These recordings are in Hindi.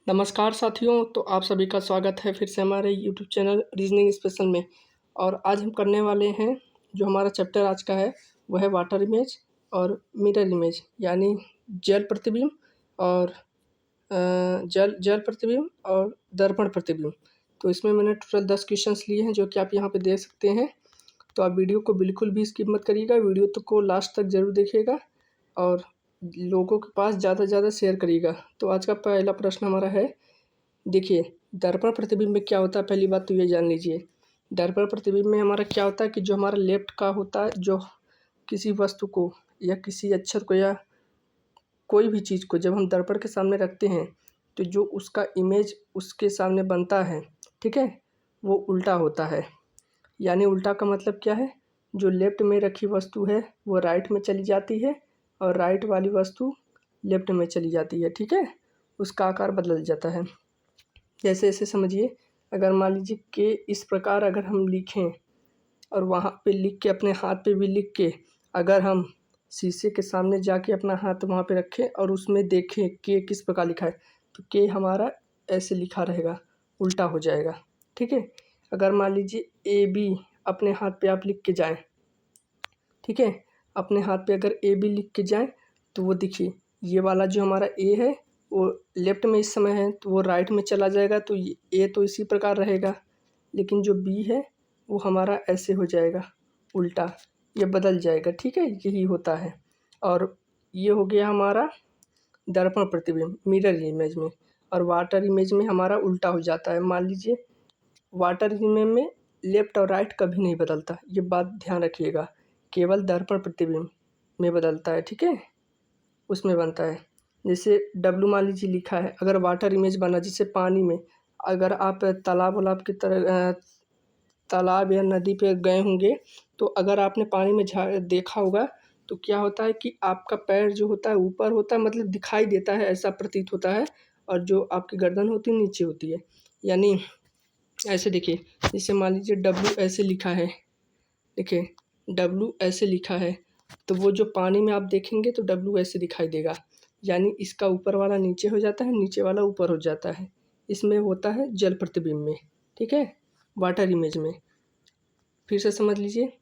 नमस्कार साथियों, तो आप सभी का स्वागत है फिर से हमारे यूट्यूब चैनल रीजनिंग स्पेशल में। और आज हम करने वाले हैं, जो हमारा चैप्टर आज का है वह है वाटर इमेज और मिरर इमेज, यानी जल प्रतिबिंब और जल प्रतिबिंब और दर्पण प्रतिबिंब। तो इसमें मैंने टोटल 10 क्वेश्चंस लिए हैं, जो कि आप यहाँ पे देख सकते हैं। तो आप वीडियो को बिल्कुल भी स्किप मत करिएगा, वीडियो तो को लास्ट तक ज़रूर देखिएगा और लोगों के पास ज़्यादा से ज़्यादा शेयर करिएगा। तो आज का पहला प्रश्न हमारा है, देखिए दर्पण प्रतिबिंब में क्या होता है। पहली बात तो ये जान लीजिए, दर्पण प्रतिबिंब में हमारा क्या होता है कि जो हमारा लेफ्ट का होता है, जो किसी वस्तु को या किसी अक्षर को या कोई भी चीज़ को जब हम दर्पण के सामने रखते हैं तो जो उसका इमेज उसके सामने बनता है, ठीक है, वो उल्टा होता है। यानी उल्टा का मतलब क्या है, जो लेफ्ट में रखी वस्तु है वो राइट में चली जाती है और राइट वाली वस्तु लेफ्ट में चली जाती है, ठीक है, उसका आकार बदल जाता है। जैसे ऐसे समझिए, अगर मान लीजिए कि इस प्रकार अगर हम लिखें और वहाँ पे लिख के अपने हाथ पे भी लिख के अगर हम शीशे के सामने जाके अपना हाथ वहाँ पे रखें और उसमें देखें कि किस प्रकार लिखा है, तो के हमारा ऐसे लिखा रहेगा, उल्टा हो जाएगा, ठीक है। अगर मान लीजिए ए बी अपने हाथ पे आप लिख के जाएं, ठीक है, अपने हाथ पे अगर ए बी लिख के जाएं तो वो देखिए ये वाला जो हमारा ए है वो लेफ्ट में इस समय है तो वो राइट में चला जाएगा, तो ए तो इसी प्रकार रहेगा, लेकिन जो बी है वो हमारा ऐसे हो जाएगा उल्टा, ये बदल जाएगा, ठीक है, यही होता है। और ये हो गया हमारा दर्पण प्रतिबिंब मिरर इमेज में। और वाटर इमेज में हमारा उल्टा हो जाता है। मान लीजिए वाटर इमेज में लेफ्ट और राइट कभी नहीं बदलता, ये बात ध्यान रखिएगा, केवल दर्पण प्रतिबिंब में बदलता है, ठीक है, उसमें बनता है। जैसे डब्लू मान लीजिए लिखा है, अगर वाटर इमेज बना, जैसे पानी में अगर आप तालाब वालाब की तरह तालाब या नदी पे गए होंगे तो अगर आपने पानी में देखा होगा तो क्या होता है कि आपका पैर जो होता है ऊपर होता है, मतलब दिखाई देता है, ऐसा प्रतीत होता है, और जो आपकी गर्दन होती है नीचे होती है। यानी ऐसे देखिए, जैसे मान लीजिए डब्लू ऐसे लिखा है, देखिए डब्लू ऐसे लिखा है, तो वो जो पानी में आप देखेंगे तो डब्लू ऐसे दिखाई देगा, यानी इसका ऊपर वाला नीचे हो जाता है, नीचे वाला ऊपर हो जाता है। इसमें होता है जल प्रतिबिंब में, ठीक है, वाटर इमेज में। फिर से समझ लीजिए,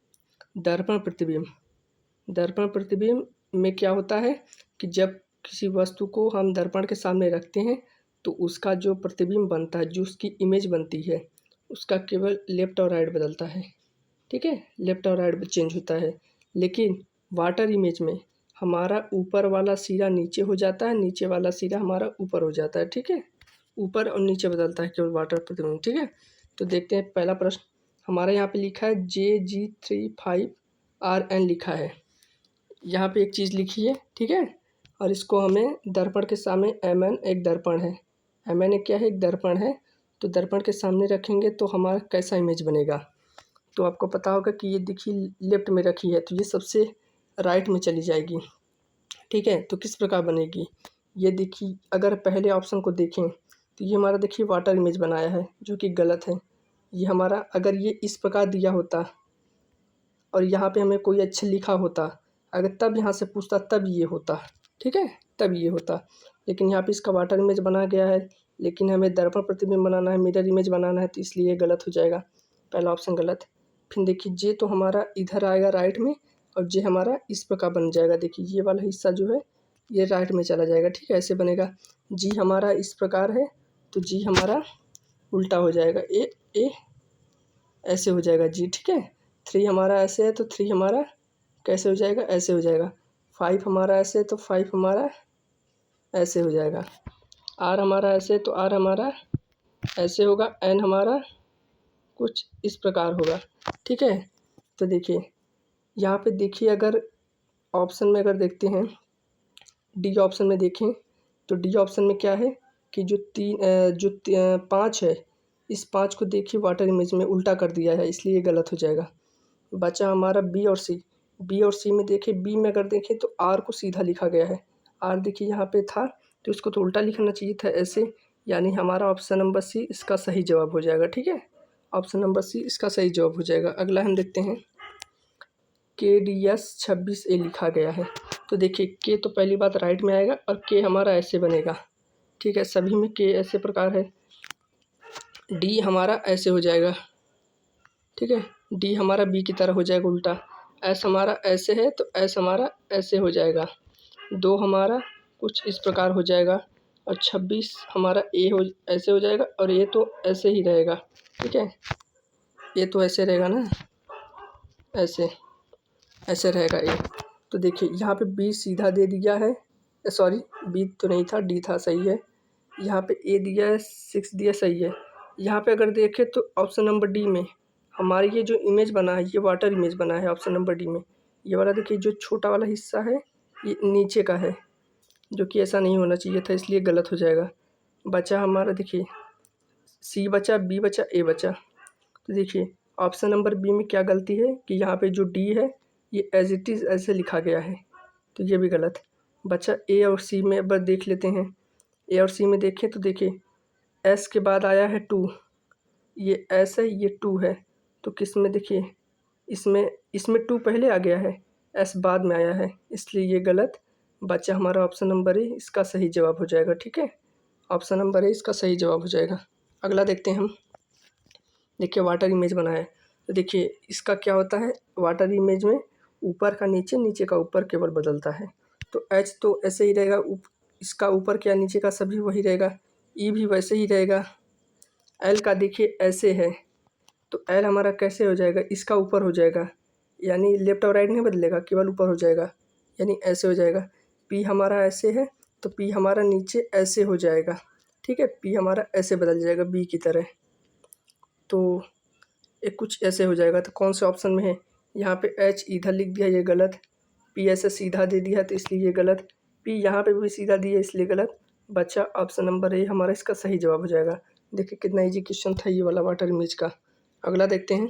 दर्पण प्रतिबिंब, दर्पण प्रतिबिंब में क्या होता है कि जब किसी वस्तु को हम दर्पण के सामने रखते हैं तो उसका जो प्रतिबिंब बनता है, जो उसकी इमेज बनती है, उसका केवल लेफ्ट और राइट बदलता है, ठीक है, लेफ्ट और राइट चेंज होता है। लेकिन वाटर इमेज में हमारा ऊपर वाला सिरा नीचे हो जाता है, नीचे वाला सिरा हमारा ऊपर हो जाता है, ठीक है, ऊपर और नीचे बदलता है केवल वाटर प्रतिबिंब, ठीक है। तो देखते हैं पहला प्रश्न हमारे यहाँ पे लिखा है JG35RN लिखा है, यहाँ पे एक चीज़ लिखी है, ठीक है, और इसको हमें दर्पण के सामने MN एक दर्पण है, MN एक क्या है, एक दर्पण है, तो दर्पण के सामने रखेंगे तो हमारा कैसा इमेज बनेगा। तो आपको पता होगा कि ये देखिए लेफ्ट में रखी है तो ये सबसे राइट में चली जाएगी, ठीक है। तो किस प्रकार बनेगी, ये देखिए, अगर पहले ऑप्शन को देखें तो ये हमारा देखिए वाटर इमेज बनाया है, जो कि गलत है। ये हमारा अगर ये इस प्रकार दिया होता और यहाँ पे हमें कोई अच्छा लिखा होता, अगर तब यहाँ से पूछता तब ये होता, ठीक है, तब ये होता, लेकिन यहाँ पे इसका वाटर इमेज बना गया है, लेकिन हमें दर्पण प्रतिबिंब बनाना है, मिरर इमेज बनाना है, तो इसलिए गलत हो जाएगा, पहला ऑप्शन गलत। फिर देखिए जे तो हमारा इधर आएगा राइट में और जे हमारा इस प्रकार बन जाएगा, देखिए ये वाला हिस्सा जो है ये राइट में चला जाएगा, ठीक है, ऐसे बनेगा। जी हमारा इस प्रकार है तो जी हमारा उल्टा हो जाएगा, ए ऐसे हो जाएगा जी, ठीक है। 3 हमारा ऐसे है तो 3 हमारा कैसे हो जाएगा, ऐसे हो जाएगा। 5 हमारा ऐसे है तो 5 हमारा ऐसे हो जाएगा। आर हमारा ऐसे है तो आर हमारा ऐसे होगा। एन हमारा कुछ इस प्रकार होगा, ठीक है। तो देखिए यहाँ पे देखिए, अगर ऑप्शन में अगर देखते हैं, डी ऑप्शन में देखें तो डी ऑप्शन में क्या है कि जो 5 है, इस 5 को देखिए वाटर इमेज में उल्टा कर दिया है, इसलिए गलत हो जाएगा। बचा हमारा बी और सी, बी और सी में देखिए, बी में अगर देखें तो आर को सीधा लिखा गया है, आर देखिए यहाँ पे था तो इसको तो उल्टा लिखना चाहिए था ऐसे, यानी हमारा ऑप्शन नंबर सी इसका सही जवाब हो जाएगा, ठीक है, ऑप्शन नंबर सी इसका सही जवाब हो जाएगा। अगला हम देखते हैं, KDS26A लिखा गया है, तो देखिए के तो पहली बात राइट में आएगा और के हमारा ऐसे बनेगा, ठीक है। सभी में के ऐसे प्रकार है। डी हमारा ऐसे हो जाएगा, ठीक है। डी हमारा बी की तरह हो जाएगा उल्टा। एस हमारा ऐसे है तो एस हमारा ऐसे हो जाएगा। 2 हमारा कुछ इस प्रकार हो जाएगा और 26 हमारा ए हो ऐसे हो जाएगा और ये तो ऐसे ही रहेगा, ठीक है। ये तो ऐसे रहेगा ना, ऐसे ऐसे रहेगा ये। तो देखिए यहाँ पे बी सीधा दे दिया है, सॉरी बी तो नहीं था, डी था, सही है। यहाँ पे ए दिया है, 6 दिया, सही है। यहाँ पे अगर देखें तो ऑप्शन नंबर डी में हमारी ये जो इमेज बना है, ये वाटर इमेज बना है ऑप्शन नंबर डी में। ये वाला देखिए जो छोटा वाला हिस्सा है ये नीचे का है, जो कि ऐसा नहीं होना चाहिए था, इसलिए गलत हो जाएगा। बचा हमारा देखिए सी बचा, बी बचा, ए बचा। तो देखिए ऑप्शन नंबर बी में क्या गलती है कि यहाँ पे जो डी है ये एज इट इज़ ऐसे लिखा गया है, तो ये भी गलत। बचा ए और सी में, अब देख लेते हैं। ए और सी में देखें तो देखिए एस के बाद आया है 2, ये एस है, ये 2 है, तो किस में देखिए इसमें 2 पहले आ गया है, एस बाद में आया है, इसलिए ये गलत। बचा हमारा ऑप्शन नंबर ए, इसका सही जवाब हो जाएगा, ठीक है। ऑप्शन नंबर ए इसका सही जवाब हो जाएगा। अगला देखते हैं हम। देखिए वाटर इमेज बना है, तो देखिए इसका क्या होता है, वाटर इमेज में ऊपर का नीचे, नीचे का ऊपर केवल बदलता है। तो एच तो ऐसे ही रहेगा, इसका ऊपर क्या नीचे का सभी वही रहेगा। ई भी वैसे ही रहेगा। एल का देखिए ऐसे है, तो एल हमारा कैसे हो जाएगा, इसका ऊपर हो जाएगा, यानी लेफ्ट और राइट नहीं बदलेगा, केवल ऊपर हो जाएगा, यानी ऐसे हो जाएगा। पी हमारा ऐसे है तो पी हमारा नीचे ऐसे हो जाएगा, ठीक है। पी हमारा ऐसे बदल जाएगा बी की तरह, तो एक कुछ ऐसे हो जाएगा। तो कौन से ऑप्शन में है, यहाँ पे एच इधर लिख दिया, ये गलत। पी ऐसे सीधा दे दिया तो इसलिए ये गलत। पी यहाँ पे भी सीधा दिया इसलिए गलत। बचा ऑप्शन नंबर ए हमारा इसका सही जवाब हो जाएगा। देखिए कितना इजी क्वेश्चन था ये वाला वाटर इमेज का। अगला देखते हैं।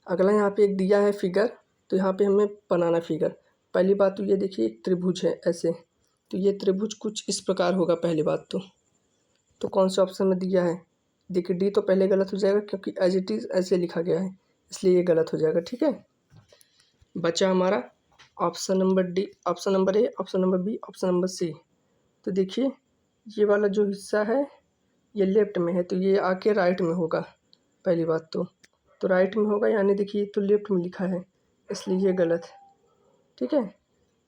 अगला यहाँ पे एक दिया है फिगर, तो यहाँ पे हमें बनाना फिगर। पहली बात तो ये देखिए एक त्रिभुज है ऐसे, तो ये त्रिभुज कुछ इस प्रकार होगा पहली बात तो कौन से ऑप्शन में दिया है, देखिए डी तो पहले गलत हो जाएगा क्योंकि एज इट इज़ ऐसे लिखा गया है, इसलिए ये गलत हो जाएगा, ठीक है। बचा हमारा option number D, option number A, option number B, option number C. तो देखिए ये वाला जो हिस्सा है ये लेफ्ट में है, तो ये आके राइट में होगा पहली बात तो राइट में होगा, यानी देखिए तो लेफ्ट में लिखा है, इसलिए ये गलत, ठीक है।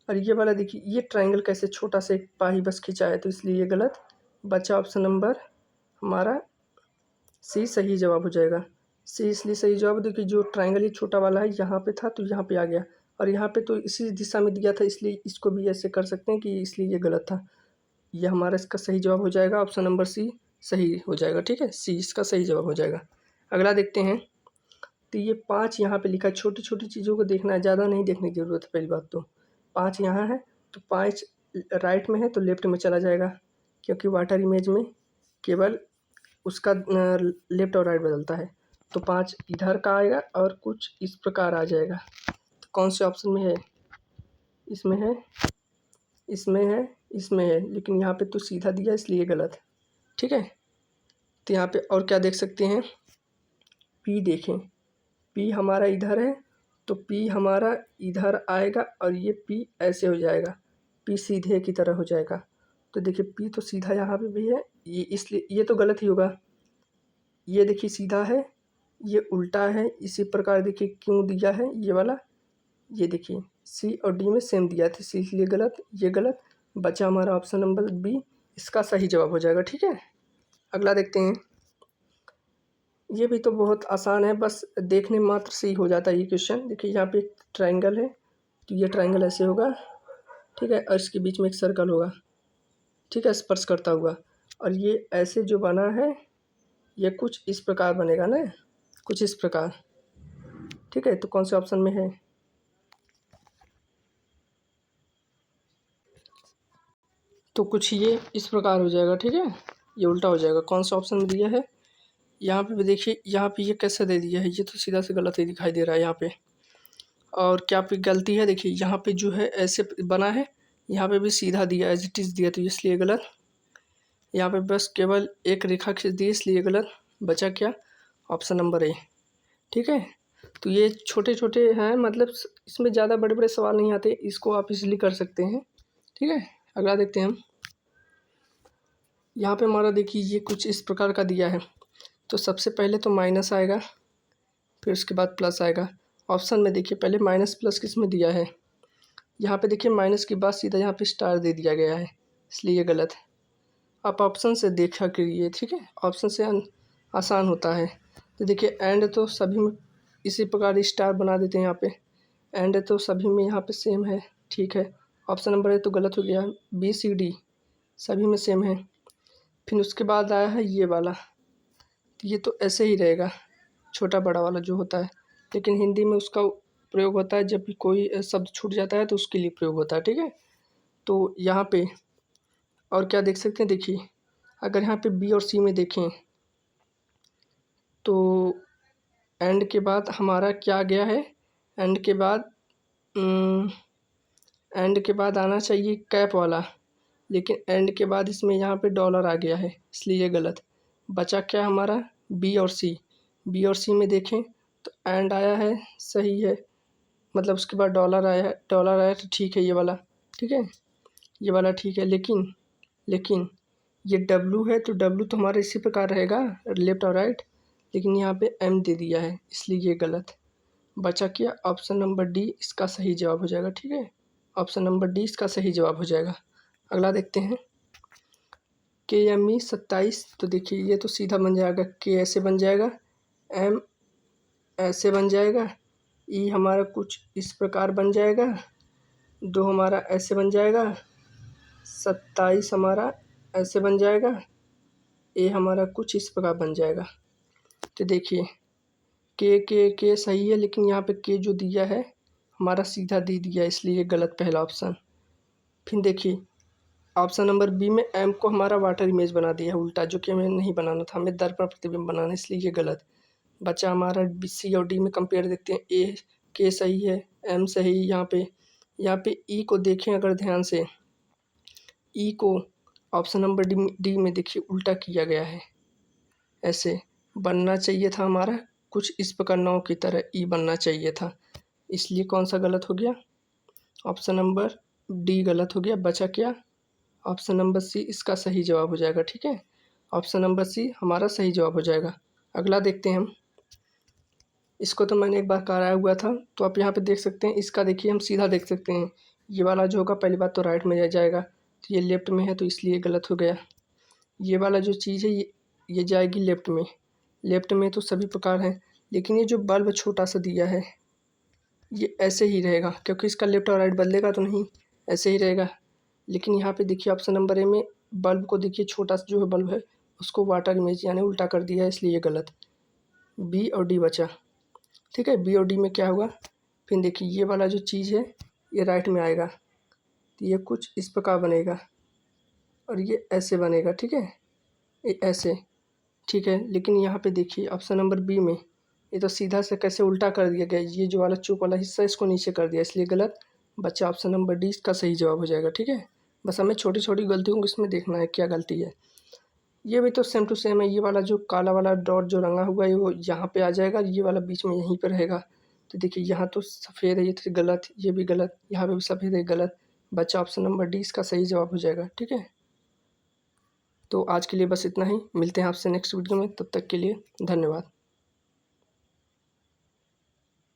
और ये वाला देखिए ये ट्रायंगल कैसे छोटा सा एक पा ही बस खिंचा है, तो इसलिए ये गलत। बचा ऑप्शन नंबर हमारा सी सही जवाब हो जाएगा। सी इसलिए सही जवाब, देखिए जो ट्रायंगल ये छोटा वाला है यहाँ पे था तो यहाँ पे आ गया, और यहाँ पे तो इसी दिशा में दिया था, इसलिए इसको भी ऐसे कर सकते हैं कि इसलिए ये गलत था। ये हमारा इसका सही जवाब हो जाएगा, ऑप्शन नंबर सी सही हो जाएगा, ठीक है। सी इसका सही जवाब हो जाएगा। अगला देखते हैं। तो ये 5 यहाँ पे लिखा है, छोटी छोटी चीज़ों को देखना है, ज़्यादा नहीं देखने की ज़रूरत है। पहली बात तो 5 यहाँ है, तो 5 राइट में है तो लेफ्ट में चला जाएगा, क्योंकि वाटर इमेज में केवल उसका लेफ्ट और राइट बदलता है। तो 5 इधर का आएगा और कुछ इस प्रकार आ जाएगा। तो कौन से ऑप्शन में है, इसमें है, इसमें है, इसमें है, लेकिन यहाँ पे तो सीधा दिया इसलिए गलत, ठीक है। तो यहाँ पे और क्या देख सकते हैं, पी देखें, पी हमारा इधर है तो पी हमारा इधर आएगा और ये पी ऐसे हो जाएगा, पी सीधे की तरह हो जाएगा। तो देखिए पी तो सीधा यहाँ पे भी है, ये इसलिए ये तो गलत ही होगा। ये देखिए सीधा है, ये उल्टा है, इसी प्रकार देखिए क्यों दिया है ये वाला, ये देखिए सी और डी में सेम दिया था, सी इसलिए गलत, ये गलत। बचा हमारा ऑप्शन नंबर बी, इसका सही जवाब हो जाएगा, ठीक है। अगला देखते हैं। ये भी तो बहुत आसान है, बस देखने मात्र से ही हो जाता है ये क्वेश्चन। देखिए यहाँ पे एक ट्रायंगल है, तो ये ट्रायंगल ऐसे होगा, ठीक है, और इसके बीच में एक सर्कल होगा, ठीक है, स्पर्श करता हुआ, और ये ऐसे जो बना है ये कुछ इस प्रकार बनेगा ना, कुछ इस प्रकार, ठीक है। तो कौन से ऑप्शन में है, तो कुछ ये इस प्रकार हो जाएगा, ठीक है, ये उल्टा हो जाएगा। कौन सा ऑप्शन में दिया है, यहाँ पे भी देखिए, यहाँ पे ये कैसे दे दिया है, ये तो सीधा से गलत ही दिखाई दे रहा है यहाँ पे। और क्या पे गलती है, देखिए यहाँ पे जो है ऐसे बना है, यहाँ पे भी सीधा दिया, एज इट इज़ दिया, तो इसलिए गलत। यहाँ पे बस केवल एक रेखा खींच दी इसलिए गलत। बचा क्या, ऑप्शन नंबर ए, ठीक है। तो ये छोटे छोटे हैं, मतलब इसमें ज़्यादा बड़े बड़े सवाल नहीं आते, इसको आप इजीली कर सकते हैं, ठीक है। अगला देखते हैं हम। यहाँ पे हमारा देखिए ये कुछ इस प्रकार का दिया है। तो सबसे पहले तो माइनस आएगा, फिर उसके बाद प्लस आएगा। ऑप्शन में देखिए पहले माइनस प्लस किस में दिया है, यहाँ पे देखिए माइनस के बाद सीधा यहाँ पे स्टार दे दिया गया है, इसलिए ये गलत है। आप ऑप्शन से देखा करिए, ठीक है, ऑप्शन से आसान होता है। तो देखिए एंड तो सभी में इसी प्रकार स्टार बना देते हैं यहाँ पे, एंड तो सभी में यहाँ पे सेम है, ठीक है। ऑप्शन नंबर ए तो गलत हो गया, बी सी डी सभी में सेम है। फिर उसके बाद आया है ये वाला, ये तो ऐसे ही रहेगा, छोटा बड़ा वाला जो होता है, लेकिन हिंदी में उसका प्रयोग होता है जब भी कोई शब्द छूट जाता है तो उसके लिए प्रयोग होता है, ठीक है। तो यहाँ पे और क्या देख सकते हैं, देखिए अगर यहाँ पे बी और सी में देखें तो एंड के बाद हमारा क्या गया है, एंड के बाद एंड के बाद आना चाहिए कैप वाला, लेकिन एंड के बाद इसमें यहाँ पे डॉलर आ गया है, इसलिए ये गलत। बचा क्या हमारा, बी और सी। बी और सी में देखें तो एंड आया है, सही है, मतलब उसके बाद डॉलर आया है, डॉलर आया तो ठीक है ये वाला, ठीक है, ये वाला ठीक है। लेकिन ये डब्लू है तो डब्लू तो हमारा इसी प्रकार रहेगा, लेफ्ट और राइट, लेकिन यहाँ पे एम दे दिया है, इसलिए ये गलत। बचा क्या, ऑप्शन नंबर डी इसका सही जवाब हो जाएगा, ठीक है, ऑप्शन नंबर डी इसका सही जवाब हो जाएगा। अगला देखते हैं, के एम ई 27। तो देखिए ये तो सीधा बन जाएगा, के ऐसे बन जाएगा, एम ऐसे बन जाएगा, ई हमारा कुछ इस प्रकार बन जाएगा, दो हमारा ऐसे बन जाएगा, 27 हमारा ऐसे बन जाएगा, ए हमारा कुछ इस प्रकार बन जाएगा। तो देखिए के सही है, लेकिन यहाँ पे के जो दिया है हमारा सीधा दे दिया, इसलिए गलत पहला ऑप्शन। फिर देखिए ऑप्शन नंबर बी में एम को हमारा वाटर इमेज बना दिया है उल्टा, जो कि हमें नहीं बनाना था, हमें दर्पण प्रतिबिंब बनाना है, इसलिए ये गलत। बचा हमारा बी सी और डी में कंपेयर देखते हैं, ए के सही है, एम सही, यहाँ पे ई को देखें अगर ध्यान से, ई को ऑप्शन नंबर डी में देखिए उल्टा किया गया है, ऐसे बनना चाहिए था हमारा कुछ इस प्रकार नाव की तरह ई बनना चाहिए था, इसलिए कौन सा गलत हो गया, ऑप्शन नंबर डी गलत हो गया। बचा क्या, ऑप्शन नंबर सी इसका सही जवाब हो जाएगा, ठीक है, ऑप्शन नंबर सी हमारा सही जवाब हो जाएगा। अगला देखते हैं हम, इसको तो मैंने एक बार कराया हुआ था, तो आप यहाँ पे देख सकते हैं, इसका देखिए हम सीधा देख सकते हैं, ये वाला जो होगा पहली बात तो राइट में जाएगा, तो ये लेफ्ट में है तो इसलिए गलत हो गया। ये वाला जो चीज़ है ये जाएगी लेफ्ट में, लेफ्ट में तो सभी प्रकार हैं, लेकिन ये जो बल्ब छोटा सा दिया है ये ऐसे ही रहेगा, क्योंकि इसका लेफ्ट और राइट बदलेगा तो नहीं, ऐसे ही रहेगा। लेकिन यहाँ पे देखिए ऑप्शन नंबर ए में बल्ब को देखिए छोटा सा जो है बल्ब है उसको वाटर इमेज यानी उल्टा कर दिया है, इसलिए ये गलत। बी और डी बचा, ठीक है, बी और डी में क्या होगा, फिर देखिए ये वाला जो चीज़ है ये राइट में आएगा, तो ये कुछ इस प्रकार बनेगा और ये ऐसे बनेगा, ठीक है, ये ऐसे, ठीक है। लेकिन यहाँ पे देखिए ऑप्शन नंबर बी में ये तो सीधा से कैसे उल्टा कर दिया गया, ये जो वाला चूक वाला हिस्सा इसको नीचे कर दिया, इसलिए गलत। बच्चा ऑप्शन नंबर डी इसका सही जवाब हो जाएगा, ठीक है। बस हमें छोटी छोटी गलतियों को इसमें देखना है क्या गलती है। ये भी तो सेम टू सेम है, ये वाला जो काला वाला डॉट जो रंगा हुआ है वो यहाँ पे आ जाएगा, ये वाला बीच में यहीं पर रहेगा। तो देखिए यहाँ तो सफ़ेद है, ये तो गलत, ये भी गलत, यहाँ पे भी सफ़ेद है, गलत। बच्चा ऑप्शन नंबर डी इसका सही जवाब हो जाएगा, ठीक है। तो आज के लिए बस इतना ही, मिलते हैं आपसे नेक्स्ट वीडियो में, तब तक के लिए धन्यवाद।